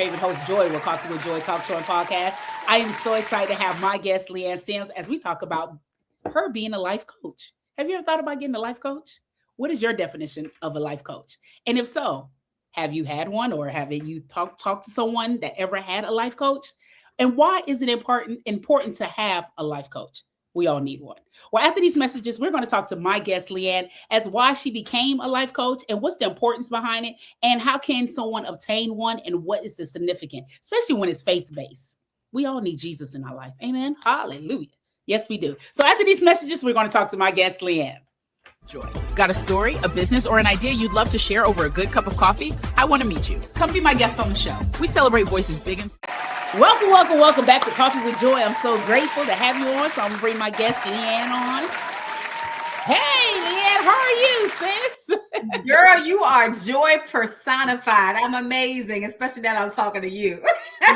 favorite host, Joy, with Coffee with Joy Talk Show and Podcast. I am so excited to have my guest, LeeAnn Sims, as we talk about her being a life coach. Have you ever thought about getting a life coach? What is your definition of a life coach? And if so, have you had one, or have you talked to someone that ever had a life coach? And why is it important to have a life coach? We all need one. Well, after these messages, we're going to talk to my guest, LeeAnn, as why she became a life coach and what's the importance behind it, and how can someone obtain one, and what is the significance, especially when it's faith-based. We all need Jesus in our life. Amen. Hallelujah. Yes, we do. So after these messages, we're going to talk to my guest, LeeAnn. Joy. Got a story, a business, or an idea you'd love to share over a good cup of coffee? I want to meet you. Come be my guest on the show. We celebrate voices big and Welcome back to Coffee with Joy. I'm so grateful to have you on. So I'm going to bring my guest, LeeAnn, on. Hey, LeeAnn, how are you, sis? Girl, you are joy personified. I'm amazing, especially now I'm talking to you.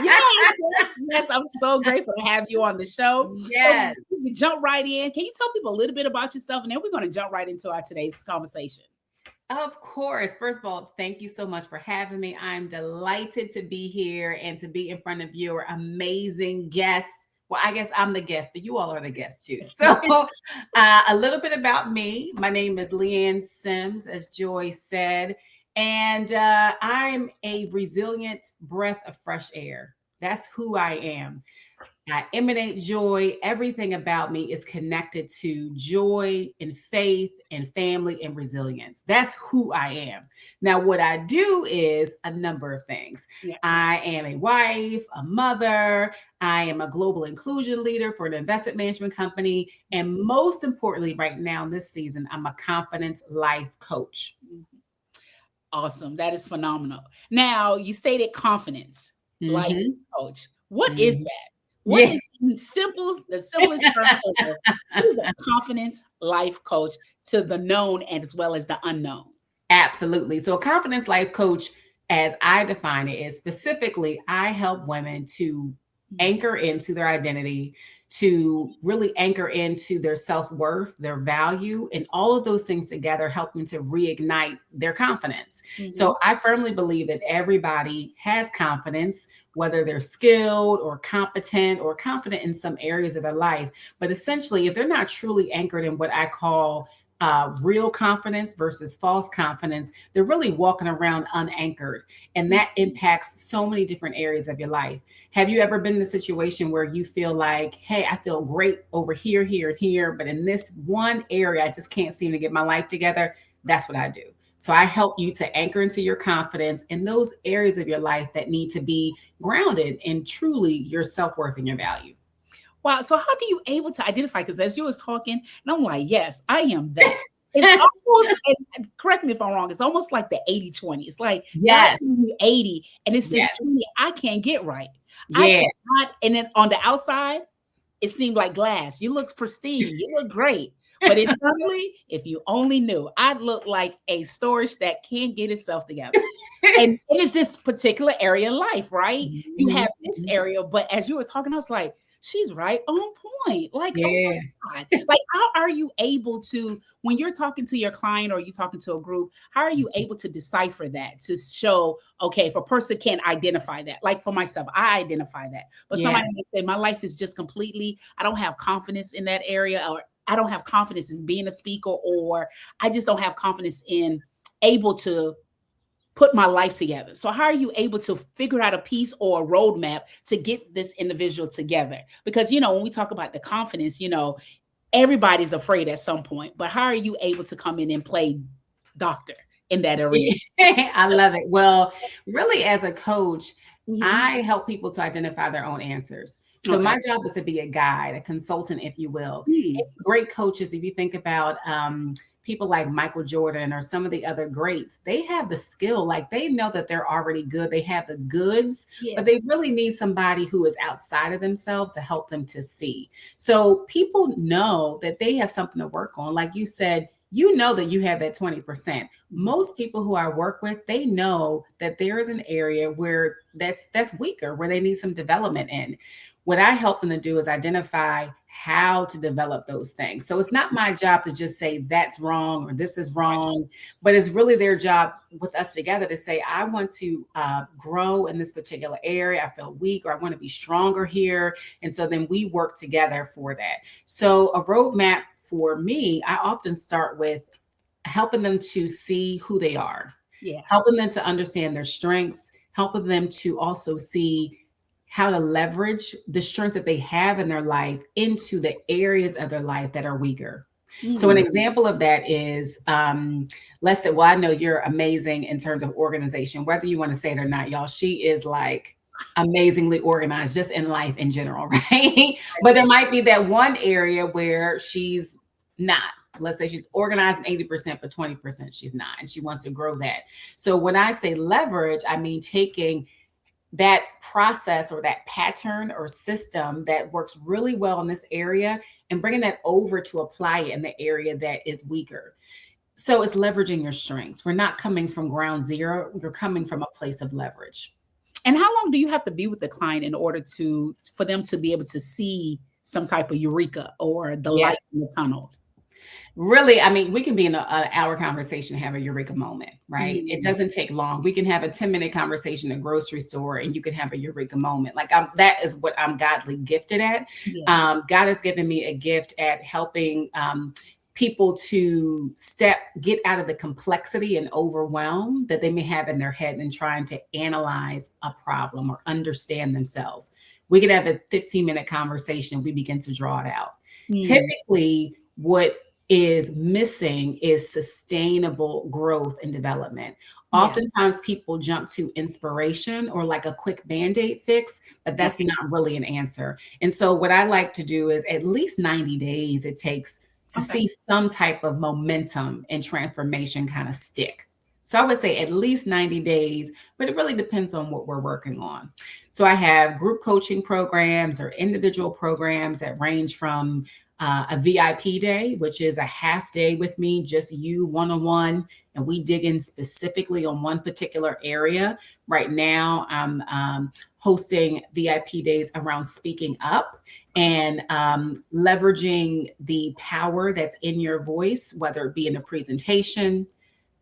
Yes. I'm so grateful to have you on the show. Yes. So we jump right in. Can you tell people a little bit about yourself? And then we're going to jump right into our today's conversation. Of course. First of all, thank you so much for having me. I'm delighted to be here and to be in front of your amazing guests. Well, I guess I'm the guest, but you all are the guests too. So a little bit about me. My name is LeeAnn Sims, as Joy said, and I'm a resilient breath of fresh air. That's who I am. I emanate joy. Everything about me is connected to joy and faith and family and resilience. That's who I am. Now, what I do is a number of things. Yeah. I am a wife, a mother. I am a global inclusion leader for an investment management company. And most importantly, right now, this season, I'm a confidence life coach. Awesome. That is phenomenal. Now, you stated confidence life coach. What is that? What is the simplest term ever? What is a confidence life coach to the known as well as the unknown? Absolutely. So a confidence life coach, as I define it, is specifically, I help women to anchor into their identity, to really anchor into their self-worth, their value, and all of those things together help them to reignite their confidence. So I firmly believe that everybody has confidence, whether they're skilled or competent or confident in some areas of their life. But essentially, if they're not truly anchored in what I call real confidence versus false confidence, they're really walking around unanchored. And that impacts so many different areas of your life. Have you ever been in a situation where you feel like, hey, I feel great over here, here, and here, but in this one area, I just can't seem to get my life together? That's what I do. So I help you to anchor into your confidence in those areas of your life that need to be grounded in truly your self-worth and your value. Wow. So how do you able to identify? Because as you was talking, and I'm like, yes, I am that. It's almost, and correct me if I'm wrong, it's almost like the 80-20. It's like, yes, 80, and it's just 20 I can't get right. Yeah. I cannot, and then on the outside, it seemed like glass. You look pristine. You look great. But internally, if you only knew, I'd look like a storage that can't get itself together. And it is this particular area of life, right? You have this area, but as you were talking, I was like, she's right on point. Like, oh my God. Like, how are you able to, when you're talking to your client or you're talking to a group, how are you able to decipher that to show, okay, if a person can't identify that, like for myself, I identify that, but somebody may say my life is just completely, I don't have confidence in that area, or I don't have confidence in being a speaker, or I just don't have confidence in able to put my life together. So how are you able to figure out a piece or a roadmap to get this individual together? Because, you know, when we talk about the confidence, you know, everybody's afraid at some point, but how are you able to come in and play doctor in that area? I love it. Well, really as a coach, I help people to identify their own answers. So my job is to be a guide, a consultant, if you will. Great coaches, if you think about people like Michael Jordan or some of the other greats, they have the skill, like they know that they're already good. They have the goods, but they really need somebody who is outside of themselves to help them to see. So people know that they have something to work on. Like you said, you know that you have that 20%. Most people who I work with, they know that there is an area where that's weaker, where they need some development in. What I help them to do is identify how to develop those things. So it's not my job to just say that's wrong or this is wrong, but it's really their job with us together to say, I want to grow in this particular area. I feel weak, or I want to be stronger here. And so then we work together for that. So a roadmap for me, I often start with helping them to see who they are, helping them to understand their strengths, helping them to also see how to leverage the strengths that they have in their life into the areas of their life that are weaker. So an example of that is, let's say, well, I know you're amazing in terms of organization, whether you want to say it or not, y'all. She is like amazingly organized just in life in general, right? But there might be that one area where she's not. Let's say she's organized 80%, but 20% she's not, and she wants to grow that. So when I say leverage, I mean taking that process or that pattern or system that works really well in this area and bringing that over to apply it in the area that is weaker. So it's leveraging your strengths. We're not coming from ground zero. You're coming from a place of leverage. And how long do you have to be with the client in order for them to be able to see some type of eureka or the light in the tunnel? Really, I mean, we can be in an hour conversation, have a eureka moment, right? It doesn't take long. We can have a 10-minute conversation in a grocery store and you can have a eureka moment. Like that is what I'm godly gifted at. God has given me a gift at helping people to get out of the complexity and overwhelm that they may have in their head and trying to analyze a problem or understand themselves. We can have a 15-minute conversation and we begin to draw it out. Typically, what is missing is sustainable growth and development. Oftentimes people jump to inspiration or like a quick Band-Aid fix, but that's not really an answer. And so what I like to do is at least 90 days it takes to see some type of momentum and transformation kind of stick. So I would say at least 90 days, but it really depends on what we're working on. So I have group coaching programs or individual programs that range from a VIP day, which is a half day with me, just you one-on-one, and we dig in specifically on one particular area. Right now, I'm hosting VIP days around speaking up and leveraging the power that's in your voice, whether it be in a presentation,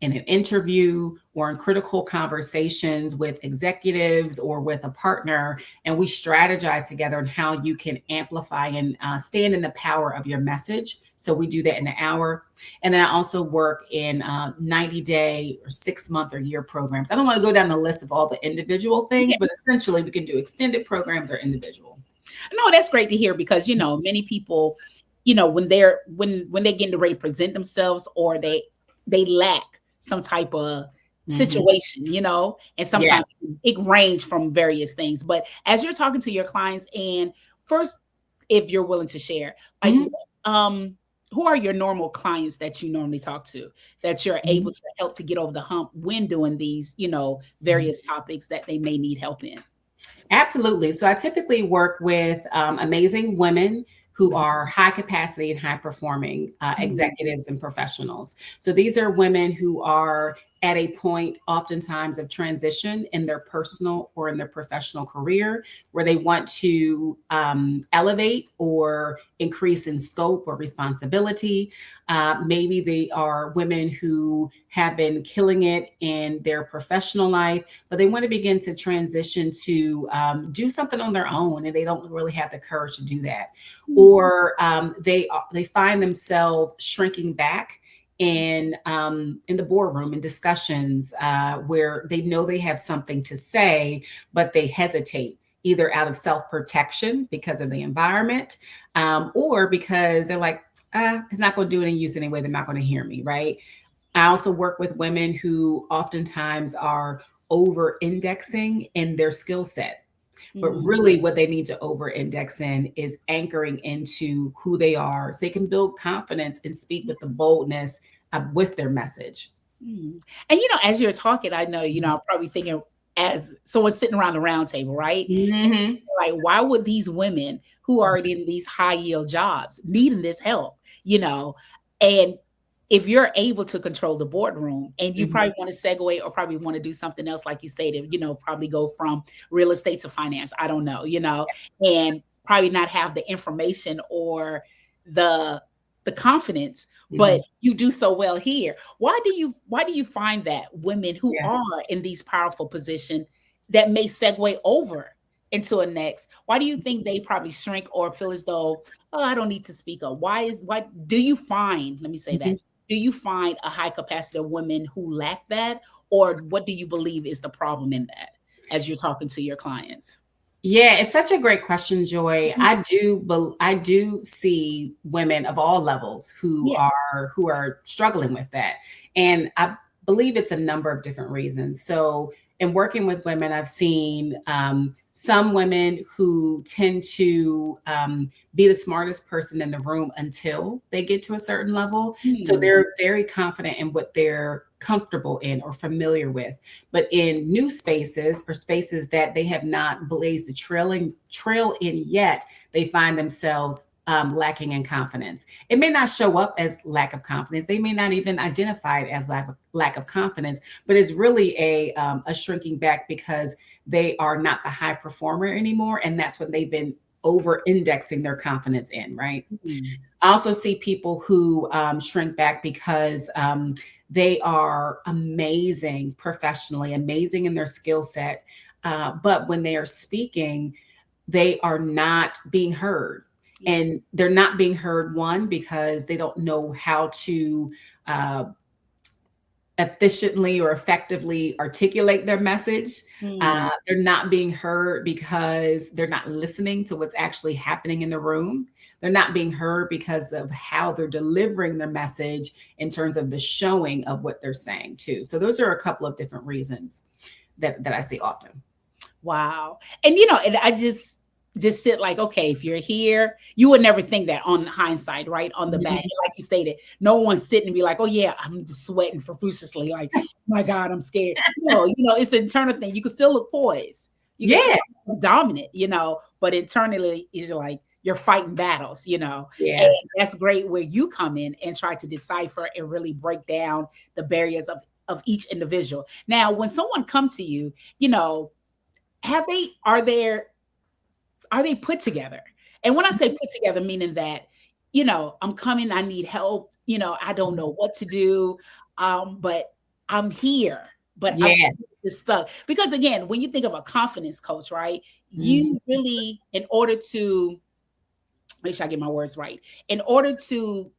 in an interview, or in critical conversations with executives or with a partner. And we strategize together on how you can amplify and stand in the power of your message. So we do that in an hour. And then I also work in 90-day or 6-month or year programs. I don't want to go down the list of all the individual things, but essentially we can do extended programs or individual. No, that's great to hear because, many people, when they're getting ready to present themselves or they lack some type of situation, and sometimes it ranges from various things. But as you're talking to your clients, and first, if you're willing to share, like, who are your normal clients that you normally talk to that you're able to help to get over the hump when doing these, various topics that they may need help in? Absolutely. So I typically work with amazing women who are high capacity and high performing executives and professionals. So these are women who are at a point oftentimes of transition in their personal or in their professional career where they want to elevate or increase in scope or responsibility. Maybe they are women who have been killing it in their professional life, but they want to begin to transition to do something on their own, and they don't really have the courage to do that. Or they find themselves shrinking back in the boardroom in discussions where they know they have something to say, but they hesitate either out of self-protection because of the environment or because they're like, it's not going to do any use anyway. They're not going to hear me, right? I also work with women who oftentimes are over-indexing in their skill set. But really what they need to over-index in is anchoring into who they are so they can build confidence and speak with the boldness with their message. And, as you're talking, I know, I'm probably thinking as someone sitting around the round table, right? Like, why would these women who are in these high yield jobs needing this help, and if you're able to control the boardroom, and you probably want to segue or probably want to do something else, like you stated, probably go from real estate to finance, I don't know, and probably not have the information or the confidence, but you do so well here. Why do you find that women who are in these powerful positions that may segue over into a next, why do you think they probably shrink or feel as though, oh, I don't need to speak up? Why do you find, let me say that, do you find a high capacity of women who lack that? Or what do you believe is the problem in that as you're talking to your clients? Yeah, it's such a great question, Joy. I do see women of all levels who Yeah. are struggling with that. And I believe it's a number of different reasons. So in working with women, I've seen some women who tend to be the smartest person in the room until they get to a certain level. So they're very confident in what they're comfortable in or familiar with. But in new spaces or spaces that they have not blazed a trail in yet, they find themselves lacking in confidence. It may not show up as lack of confidence. They may not even identify it as lack of confidence, but it's really a shrinking back because they are not the high performer anymore. And that's what they've been over indexing their confidence in, right? I also see people who shrink back because they are amazing professionally, amazing in their skill set. But when they are speaking, they are not being heard. And they're not being heard, one, because they don't know how to efficiently or effectively articulate their message. They're not being heard because they're not listening to what's actually happening in the room. They're not being heard because of how they're delivering their message in terms of the showing of what they're saying too. So those are a couple of different reasons that I see often. Wow. And and I just sit like, okay, if you're here, you would never think that on hindsight, right? On the back, like you stated, no one's sitting and be like, oh yeah, I'm just sweating profusely. Like, my God, I'm scared. No, it's an internal thing. You can still look poised. You can still look dominant, but internally you're like, you're fighting battles, and that's great where you come in and try to decipher and really break down the barriers of each individual. Now, when someone comes to you, are they put together? And when I say put together, meaning that, I'm coming, I need help, I don't know what to do, but I'm here, but I'm just stuck. Because again, when you think of a confidence coach, right, you really, in order to, make sure I get my words right, in order to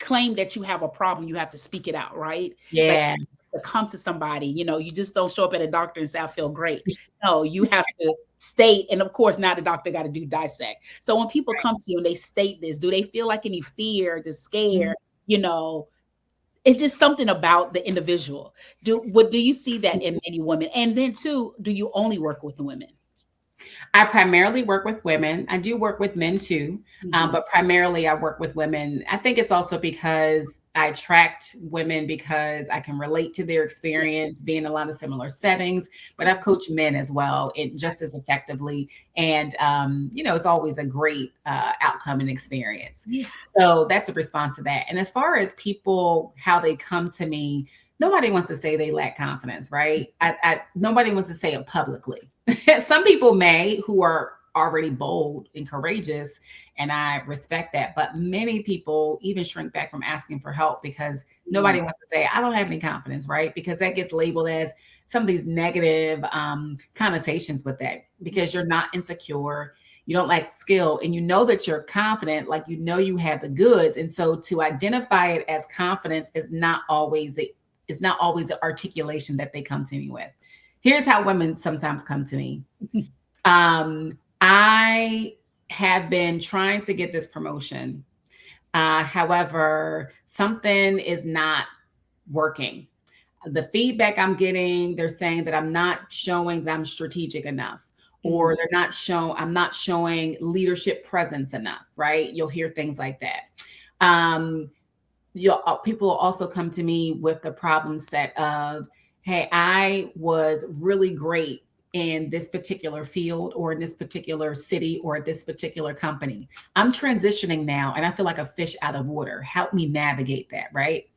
claim that you have a problem, you have to speak it out, right? Yeah. To come to somebody, you just don't show up at a doctor and say, I feel great. No, you have to state, and of course, now the doctor got to do dissect. So when people come to you and they state this, do they feel like any fear, the scare, it's just something about the individual. Do you see that in many women? And then too, do you only work with women? I primarily work with women. I do work with men too, but primarily I work with women. I think it's also because I attract women because I can relate to their experience, be in a lot of similar settings, but I've coached men as well, just as effectively. And, it's always a great outcome and experience. Yeah. So that's a response to that. And as far as people, how they come to me, nobody wants to say they lack confidence, right? Nobody wants to say it publicly. Some people may, who are already bold and courageous, and I respect that. But many people even shrink back from asking for help because nobody wants to say, I don't have any confidence, right? Because that gets labeled as some of these negative connotations with that, because you're not insecure, you don't lack skill, and you know that you're confident, like you have the goods. And so to identify it as confidence is not always the articulation that they come to me with. Here's how women sometimes come to me. I have been trying to get this promotion. However, something is not working. The feedback I'm getting, they're saying that I'm not showing that I'm strategic enough, or I'm not showing leadership presence enough, right? You'll hear things like that. People will also come to me with the problem set of, hey, I was really great in this particular field or in this particular city or this particular company. I'm transitioning now and I feel like a fish out of water. Help me navigate that, right?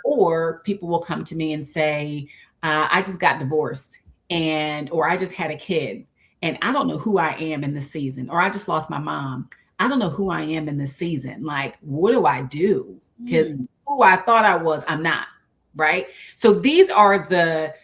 Or people will come to me and say, I just got divorced or I just had a kid and I don't know who I am in this season, or I just lost my mom. I don't know who I am in this season. Like, what do I do? Because who I thought I was, I'm not, right? So these are the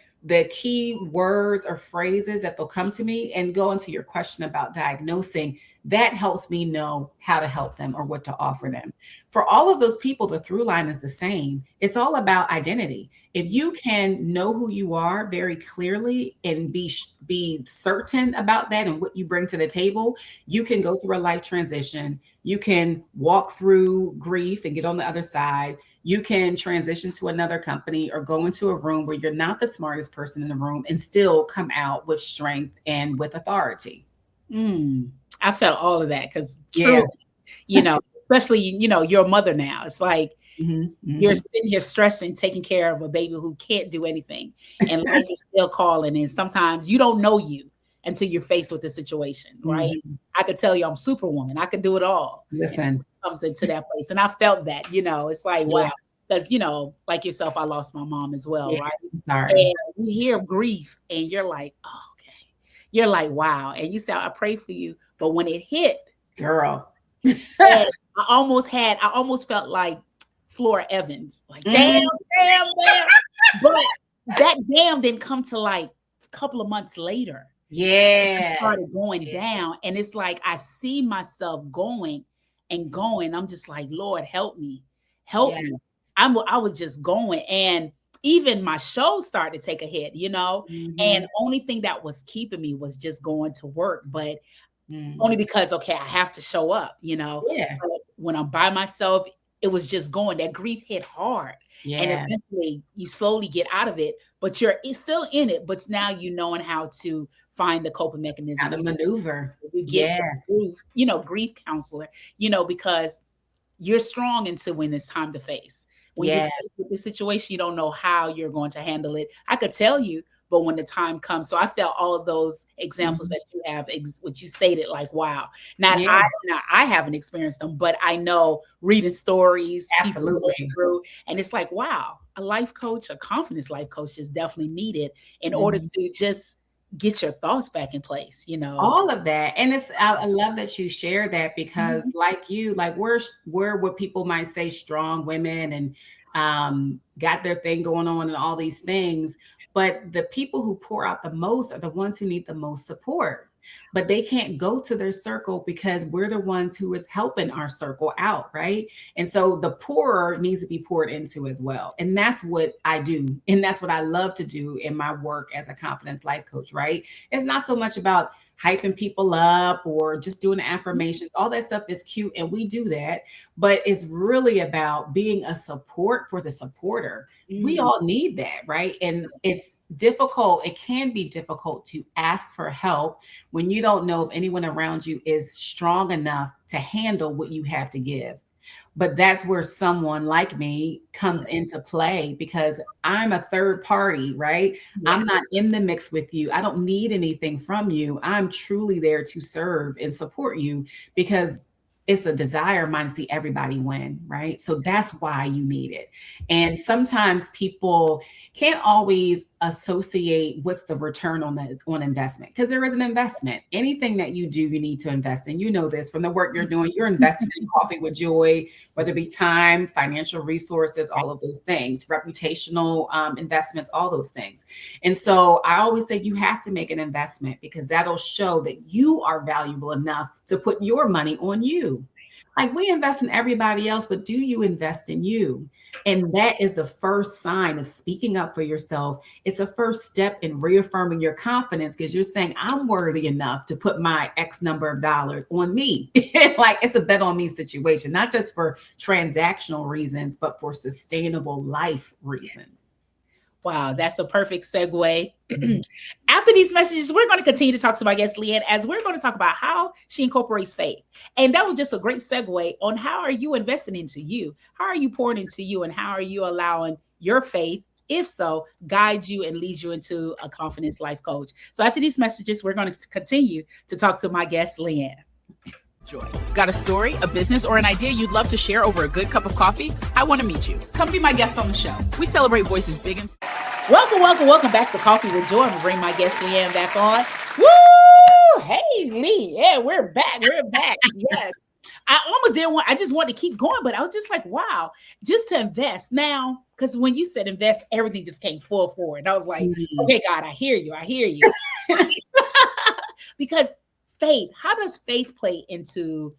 key words or phrases that they'll come to me, and go into your question about diagnosing. That helps me know how to help them or what to offer them. For all of those people, the through line is the same. It's all about identity. If you can know who you are very clearly and be certain about that and what you bring to the table, you can go through a life transition. You can walk through grief and get on the other side. You can transition to another company or go into a room where you're not the smartest person in the room and still come out with strength and with authority. I felt all of that because truly, you know, especially, you know, you're a mother now. It's like you're sitting here stressing, taking care of a baby who can't do anything, and life is still calling. And sometimes you don't know you until you're faced with the situation, right? I could tell you I'm Superwoman. I could do it all. Listen, comes into that place. And I felt that, you know, it's like, wow. Because, you know, like yourself, I lost my mom as well, right? Sorry. And you hear grief and you're like, oh, okay. You're like, wow. And you say, I pray for you. But when it hit, girl, I almost felt like Flora Evans. Like, damn. But that damn didn't come to like a couple of months later. Yeah. It started going down. And it's like, I see myself going and going. I'm just like, Lord, help me. Help me. I was just going. And even my show started to take a hit, you know, and only thing that was keeping me was just going to work. But only because, okay, I have to show up, you know. But when I'm by myself, it was just going. That grief hit hard. And eventually you slowly get out of it, but you're still in it. But now you knowing how to find the coping mechanism. How to maneuver. You get grief counselor, you know, because you're strong until when it's time to face. When you're faced with the situation, you don't know how you're going to handle it. I could tell you, but when the time comes. So I felt all of those examples that you have, what you stated, like, wow. I haven't experienced them, but I know reading stories, people going through, and it's like, wow, a life coach, a confidence life coach is definitely needed in order to just get your thoughts back in place, you know. All of that. And I love that you share that, because like you, like we're what people might say strong women and got their thing going on and all these things. But the people who pour out the most are the ones who need the most support. But they can't go to their circle because we're the ones who is helping our circle out, right? And so the pourer needs to be poured into as well. And that's what I do. And that's what I love to do in my work as a confidence life coach, right? It's not so much about hyping people up or just doing affirmations. All that stuff is cute, and we do that. But it's really about being a support for the supporter. We all need that, right? And it's difficult. It can be difficult to ask for help when you don't know if anyone around you is strong enough to handle what you have to give. But that's where someone like me comes into play, because I'm a third party, right? I'm not in the mix with you. I don't need anything from you. I'm truly there to serve and support you, because it's a desire of mine to see everybody win, right? So that's why you need it. And sometimes people can't always associate what's the return on investment, because there is an investment. Anything that you do, you need to invest in. You know this from the work you're doing. You're investing in Coffee with Joy, whether it be time, financial resources, all of those things, reputational investments, all those things. And so I always say you have to make an investment, because that'll show that you are valuable enough to put your money on you. Like, we invest in everybody else, but do you invest in you? And that is the first sign of speaking up for yourself. It's a first step in reaffirming your confidence, because you're saying, I'm worthy enough to put my X number of dollars on me. Like, it's a bet on me situation, not just for transactional reasons, but for sustainable life reasons. Wow, that's a perfect segue. After these messages, we're going to continue to talk to my guest, LeeAnn, as we're going to talk about how she incorporates faith. And that was just a great segue on how are you investing into you? How are you pouring into you? And how are you allowing your faith if so, guide you and lead you into a confidence life coach. So after these messages, we're going to continue to talk to my guest, LeeAnn. Joy. Got a story, a business, or an idea you'd love to share over a good cup of coffee? I want to meet you. Come be my guest on the show. We celebrate voices big and Welcome back to Coffee with Joy. I'm going to bring my guest, LeeAnn, back on. Woo! Hey, Lee. Yeah, we're back. Yes. I almost didn't want, I just wanted to keep going, but I was just like, wow, just to invest now. Because when you said invest, everything just came full forward. And I was like, okay, God, I hear you. Because faith, how does faith play into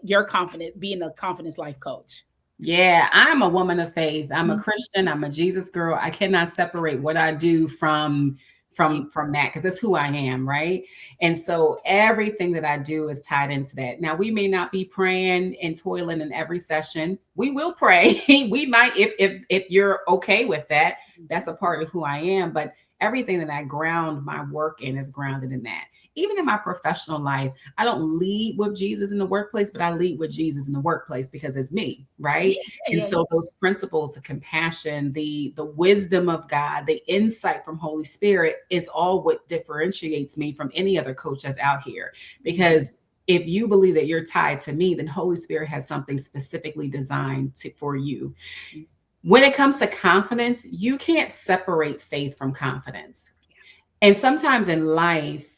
your confidence, being a confidence life coach? Yeah, I'm a woman of faith. I'm a Christian. I'm a Jesus girl. I cannot separate what I do from that, because that's who I am, right? And so everything that I do is tied into that. Now, we may not be praying and toiling in every session. We will pray. We might, if you're okay with that, that's a part of who I am. But everything that I ground my work in is grounded in that. Even in my professional life, I don't lead with Jesus in the workplace, but I lead with Jesus in the workplace because it's me, right? So those principles, the compassion, the wisdom of God, the insight from Holy Spirit is all what differentiates me from any other coach that's out here. Because if you believe that you're tied to me, then Holy Spirit has something specifically designed for you. When it comes to confidence, you can't separate faith from confidence. And sometimes in life,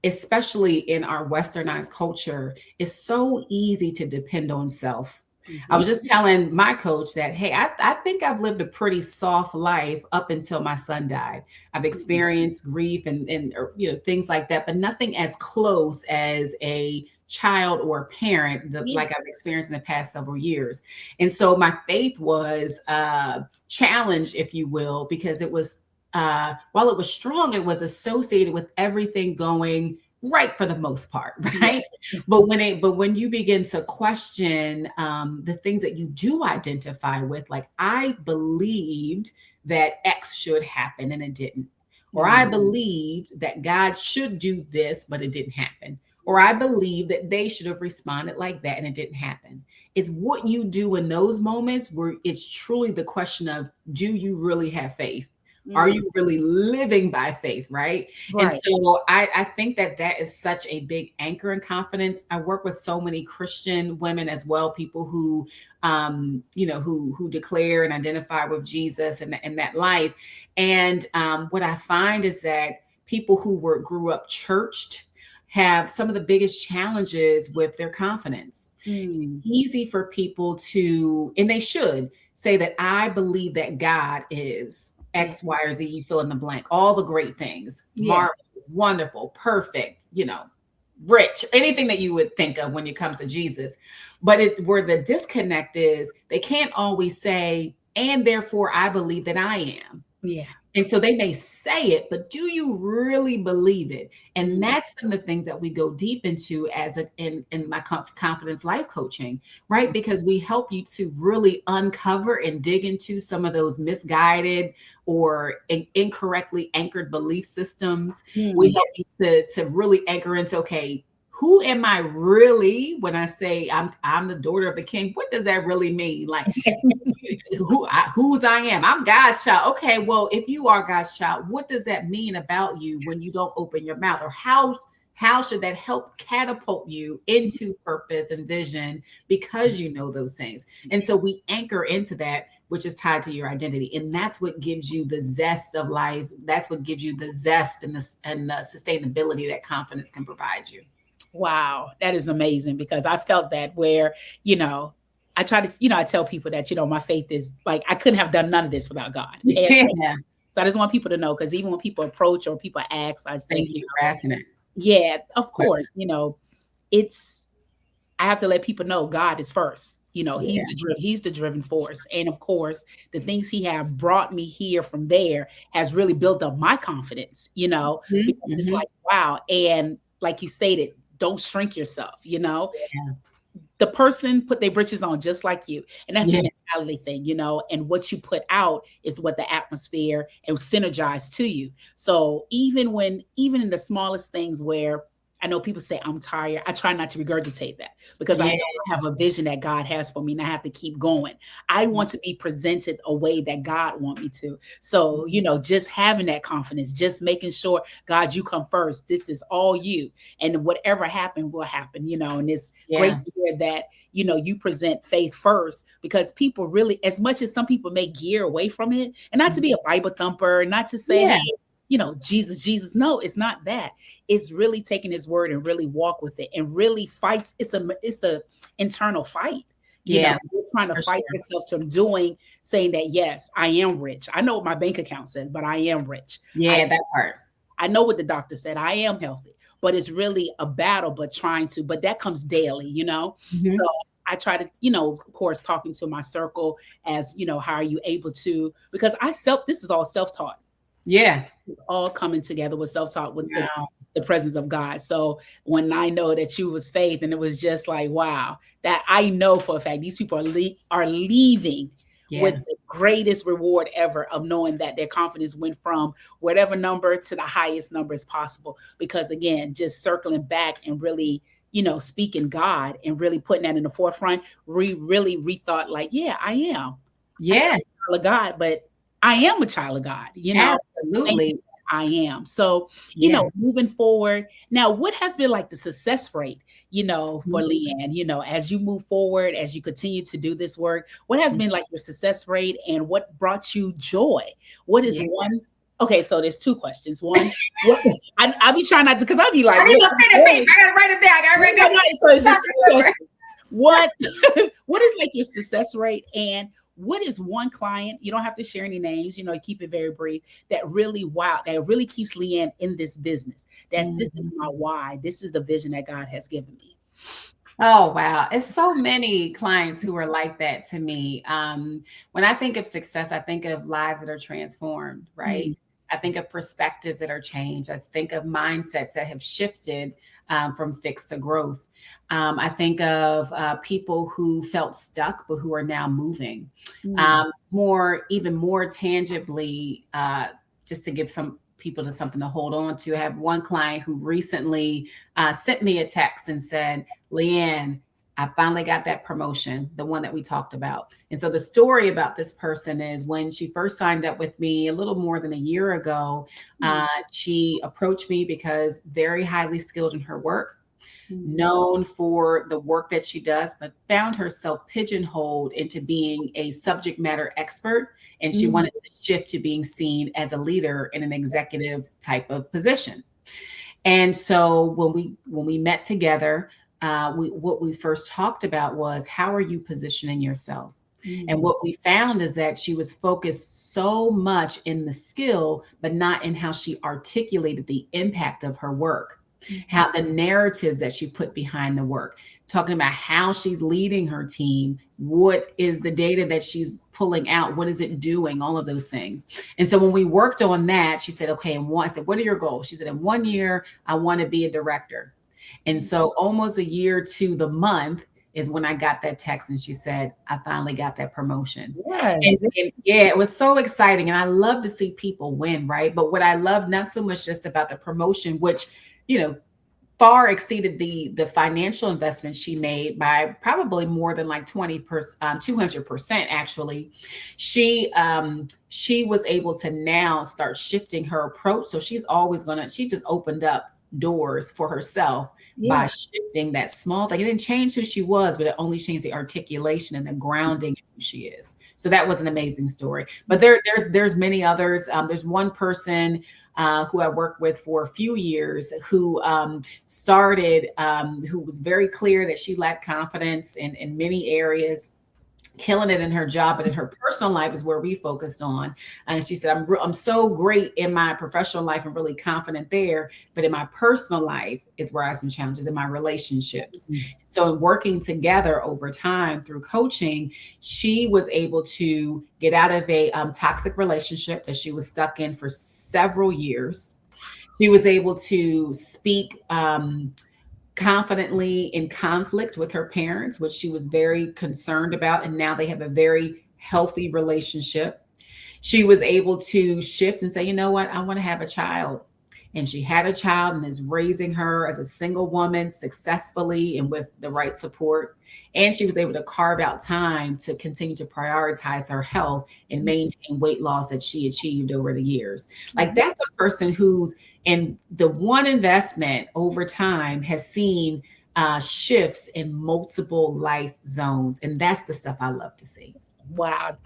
especially in our westernized culture, it's so easy to depend on self. I was just telling my coach that, hey, I think I've lived a pretty soft life up until my son died. I've experienced grief and things like that, but nothing as close as a child or a parent like I've experienced in the past several years. And so my faith was challenged, if you will, because it was while it was strong, it was associated with everything going right for the most part, right? But when you begin to question the things that you do identify with, like I believed that X should happen and it didn't, or I believed that God should do this, but it didn't happen, or I believe that they should have responded like that and it didn't happen. It's what you do in those moments where it's truly the question of, do you really have faith? Are you really living by faith, right? And so I think that is such a big anchor in confidence. I work with so many Christian women as well, people who, who declare and identify with Jesus and that life. And what I find is that people who grew up churched have some of the biggest challenges with their confidence. It's easy for people to, and they should say that I believe that God is X, Y, or Z, you fill in the blank, all the great things, marvelous, wonderful, perfect, rich, anything that you would think of when it comes to Jesus. But where the disconnect is, they can't always say, and therefore I believe that I am. Yeah. And so they may say it, but do you really believe it? And that's some of the things that we go deep into in my confidence life coaching, right? Because we help you to really uncover and dig into some of those misguided or incorrectly anchored belief systems. We help you to really anchor into, okay, who am I really when I say I'm the daughter of the king? What does that really mean? Like whose I am? I'm God's child. Okay, well, if you are God's child, what does that mean about you when you don't open your mouth? Or how should that help catapult you into purpose and vision because you know those things? And so we anchor into that, which is tied to your identity. And that's what gives you the zest of life. That's what gives you the zest and the sustainability that confidence can provide you. Wow, that is amazing, because I felt that where, I try to, I tell people that, my faith is like, I couldn't have done none of this without God. And so I just want people to know, because even when people approach or people ask, I say, thank you for asking it. Yeah, of course, I have to let people know God is first. He's the driven force. And of course, the things he have brought me here from there has really built up my confidence, because it's like, wow. And like you stated, don't shrink yourself, The person put their britches on just like you. And that's the mentality thing, and what you put out is what the atmosphere and synergize to you. So even in the smallest things where I know people say I'm tired. I try not to regurgitate that because I know I have a vision that God has for me and I have to keep going. I want to be presented a way that God wants me to. So, just having that confidence, just making sure, God, you come first. This is all you. And whatever happened will happen, and it's great to hear that, you present faith first, because people really, as much as some people may gear away from it, and not to be a Bible thumper, not to say, hey, Jesus. No, it's not that. It's really taking his word and really walk with it and really fight. It's a internal fight. You're trying to fight yourself from saying that, yes, I am rich. I know what my bank account says, but I am rich. That part. I know what the doctor said. I am healthy, but it's really a battle, but that comes daily, So I try to, of course, talking to my circle as, how are you able to, because this is all self-taught. It's all coming together with self-taught with the presence of God. So when I know that you was faith, and it was just like, wow, that I know for a fact, these people are leaving with the greatest reward ever of knowing that their confidence went from whatever number to the highest number as possible. Because again, just circling back and really, speaking God and really putting that in the forefront, really rethought like, I am. I'm a child of God, but I am a child of God, Absolutely. I am. So, moving forward now, what has been like the success rate, for LeeAnn, as you move forward, as you continue to do this work, what has been like your success rate and what brought you joy? What is one? Okay, so there's two questions. One, I'll be trying not to, because I'll be like, I need a pen and paper. I gotta write it down. So it's just two questions. What is like your success rate, and what is one client, you don't have to share any names, keep it very brief, that really keeps LeeAnn in this business? This is my why. This is the vision that God has given me. Oh, wow. It's so many clients who are like that to me. When I think of success, I think of lives that are transformed, right? I think of perspectives that are changed. I think of mindsets that have shifted from fixed to growth. I think of people who felt stuck, but who are now moving. Even more tangibly, just to give some people to something to hold on to. I have one client who recently sent me a text and said, LeeAnn, I finally got that promotion, the one that we talked about. And so the story about this person is when she first signed up with me a little more than a year ago, she approached me because very highly skilled in her work, known for the work that she does, but found herself pigeonholed into being a subject matter expert. And she wanted to shift to being seen as a leader in an executive type of position. And so when we met together, what we first talked about was, how are you positioning yourself? And what we found is that she was focused so much in the skill, but not in how she articulated the impact of her work. How the narratives that she put behind the work, talking about how she's leading her team, what is the data that she's pulling out, what is it doing, all of those things. And so when we worked on that, she said, okay, I said, what are your goals? She said, in 1 year, I want to be a director. And so almost a year to the month is when I got that text, and she said, I finally got that promotion. Yes. And it was so exciting. And I love to see people win, right? But what I love, not so much just about the promotion, which far exceeded the financial investment she made by probably more than like 200% actually. She was able to now start shifting her approach. So she just opened up doors for herself by shifting that small thing. It didn't change who she was, but it only changed the articulation and the grounding of who she is. So that was an amazing story. But there's many others. There's one person who I worked with for a few years who who was very clear that she lacked confidence in many areas, killing it in her job, but in her personal life is where we focused on. And she said, I'm so great in my professional life and really confident there, but in my personal life is where I have some challenges in my relationships. So in working together over time through coaching, she was able to get out of a toxic relationship that she was stuck in for several years. She was able to speak confidently in conflict with her parents, which she was very concerned about. And now they have a very healthy relationship. She was able to shift and say, you know what, I want to have a child. and she had a child and is raising her as a single woman successfully and with the right support. And she was able to carve out time to continue to prioritize her health and maintain weight loss that she achieved over the years. Like, that's a person who's in the one investment over time has seen shifts in multiple life zones. And that's the stuff I love to see. Wow.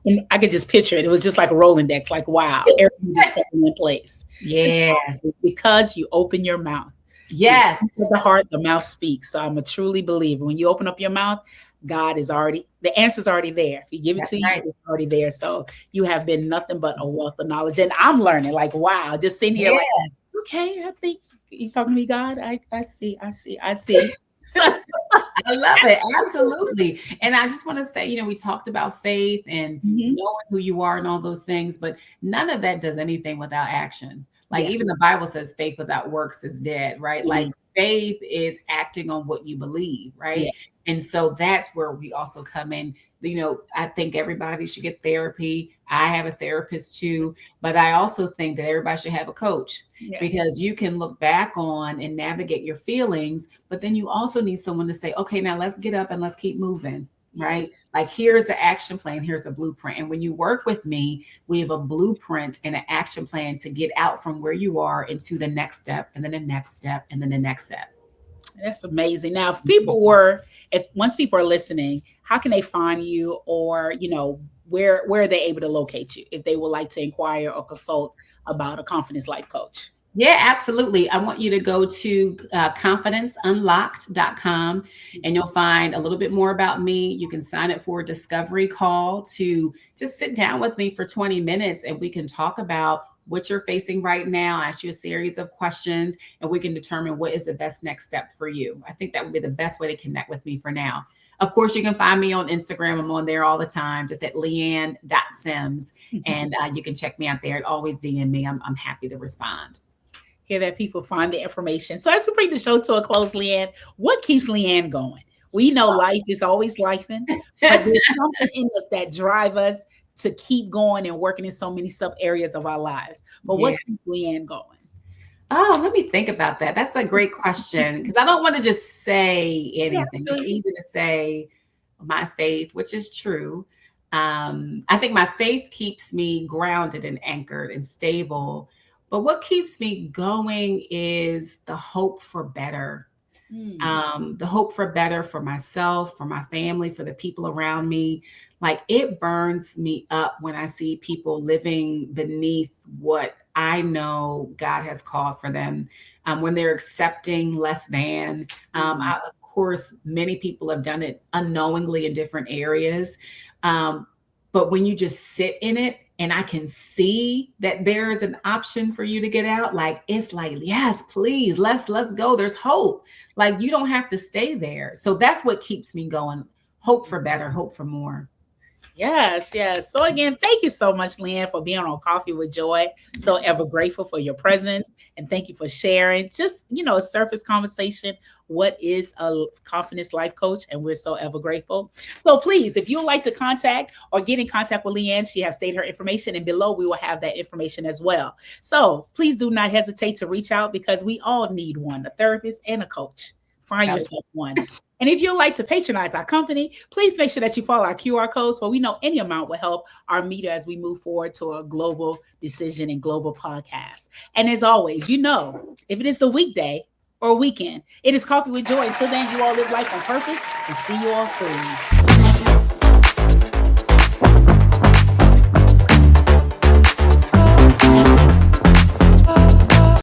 And I could just picture it. It was just like a Rolodex, like, wow, everything just fell in place. Yeah. Just because you open your mouth. Yes. The heart, the mouth speaks. So I'm a truly believer. When you open up your mouth, God is already, the answer's already there. If he give it to you, it's already there. So you have been nothing but a wealth of knowledge. And I'm learning, like, wow, just sitting here like, okay, I think he's talking to me, God. I see. I love it. Absolutely. And I just want to say, we talked about faith and knowing who you are and all those things, but none of that does anything without action. Like, even the Bible says faith without works is dead, right? Like, faith is acting on what you believe, right? Yes. And so that's where we also come in. I think everybody should get therapy. I have a therapist too, but I also think that everybody should have a coach because you can look back on and navigate your feelings, but then you also need someone to say, okay, now let's get up and let's keep moving, right? Like, here's the action plan, here's a blueprint. And when you work with me, we have a blueprint and an action plan to get out from where you are into the next step, and then the next step, and then the next step. That's amazing. Now, once people are listening, how can they find you, or, where are they able to locate you if they would like to inquire or consult about a confidence life coach? Yeah, absolutely. I want you to go to confidenceunlocked.com and you'll find a little bit more about me. You can sign up for a discovery call to just sit down with me for 20 minutes and we can talk about what you're facing right now, ask you a series of questions, and we can determine what is the best next step for you. I think that would be the best way to connect with me for now. Of course, you can find me on Instagram. I'm on there all the time, just at LeeAnn.Sims. And you can check me out there. Always DM me. I'm happy to respond. Hear that people find the information. So as we bring the show to a close, LeeAnn, what keeps LeeAnn going? We know life is always lifing, but there's something in us that drive us to keep going and working in so many sub areas of our lives. But what keeps LeeAnn going? Oh, let me think about that. That's a great question, because I don't want to just say anything. It's easy to say my faith, which is true. I think my faith keeps me grounded and anchored and stable. But what keeps me going is the hope for better. The hope for better for myself, for my family, for the people around me. Like, it burns me up when I see people living beneath what I know God has called for them, when they're accepting less than. Of course, many people have done it unknowingly in different areas. But when you just sit in it, and I can see that there is an option for you to get out, like, it's like, yes, please, let's go. There's hope. Like, you don't have to stay there. So that's what keeps me going. Hope for better, hope for more. Yes. So again, thank you so much, LeeAnn, for being on Coffee with Joy. So ever grateful for your presence. And thank you for sharing just, a surface conversation. What is a confidence life coach? And we're so ever grateful. So please, if you would like to contact or get in contact with LeeAnn, she has stated her information, and below we will have that information as well. So please do not hesitate to reach out, because we all need one, a therapist and a coach. Find yourself one. And if you'd like to patronize our company, please make sure that you follow our QR codes, for we know any amount will help our meter as we move forward to a global decision and global podcast. And as always, if it is the weekday or weekend, it is Coffee with Joy. Until then, you all live life on purpose, and see you all soon.